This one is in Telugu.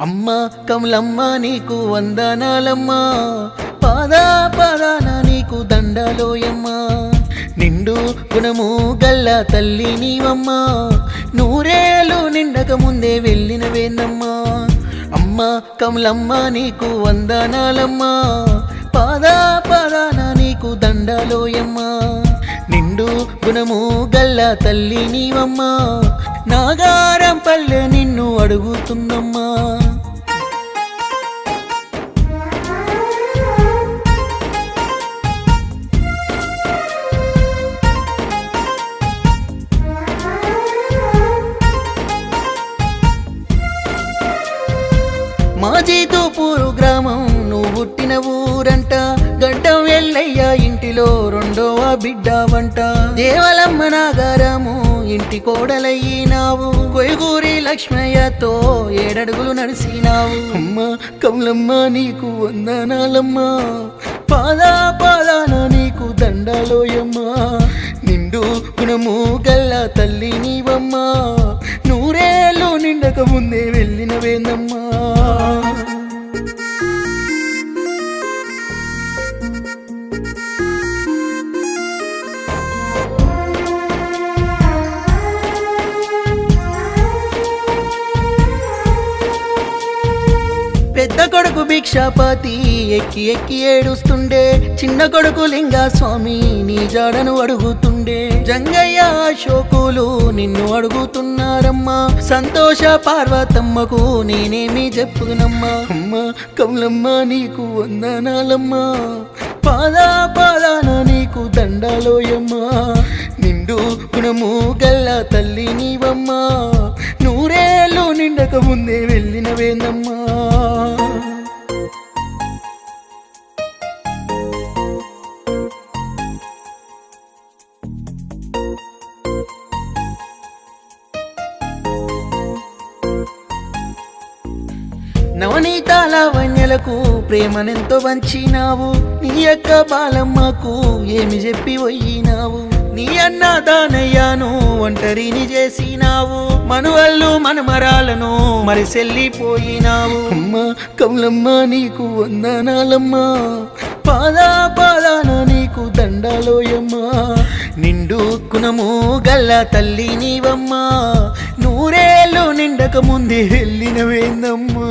అమ్మ కమలమ్మ నీకు వందనాలమ్మా, పాదా పాదాన నీకు దండలోయమ్మా. నిండు గుణము గల్ల తల్లి నీవమ్మా, నూరేళ్ళు నిండక ముందే వెళ్ళిన వేందమ్మా. అమ్మ కమలమ్మ నీకు వందనాలమ్మా, పాదా పాదాన నీకు దండలోయమ్మా. నిండు గుణము గల్ల తల్లి నీవమ్మా, నాగారం పల్లె నిన్ను అడుగుతుందమ్మా. మాజీతోపూరు గ్రామం నువ్వు పుట్టిన ఊరంట, గడ్డం ఎల్లయ్య ఇంటిలో రెండవ బిడ్డ వంట. దేవలమ్మ నాగారము ఇంటి కోడలయ్యినావు, కొయ్యూరి లక్ష్మయ్యతో 7 అడుగులు నడిసినావు. అమ్మ కమలమ్మ నీకు వందనాలమ్మా, పాదా పాదాన నీకు దండలోయమ్మా. నిండు గుణము గల్ల తల్లి నీవమ్మా, నూరేళ్ళు నిండక ముందే వెళ్ళిన వేందమ్మా. పెద్ద కొడుకు భిక్షాపతి ఎక్కి ఎక్కి ఏడుస్తుండే, చిన్న కొడుకు లింగా స్వామి నీ జాడను అడుగుతుండే. జంగయ్య అశోకులు నిన్ను అడుగుతున్నారమ్మా, సంతోష పార్వతమ్మకు నేనేమి చెప్పునమ్మా. అమ్మ కమలమ్మ నీకు వందనాలమ్మా, పాదా పాదాన నీకు దండలోయమ్మా. నిండు గుణము గల్ల తల్లి నీవమ్మా, నూరేళ్ళు నిండక ముందే వెళ్ళిన వేందమ్మా. నవనీతాల వన్యలకు ప్రేమనెంతో వంచినావు, నీ యొక్క బాలమ్మకు ఏమి చెప్పి పోయినావు. నీ అన్న దానయ్యను ఒంటరిని చేసినావు, మనువళ్ళు మనమరాలను మరిసెల్లిపోయినావు. అమ్మ కమలమ్మ నీకు వందనాలమ్మా, పాదా పాదాన నీకు దండలోయమ్మా. నిండు గుణము గల్ల తల్లి నీవమ్మా, నూరేళ్ళు నిండక ముందే వెళ్ళిన వేందమ్మా.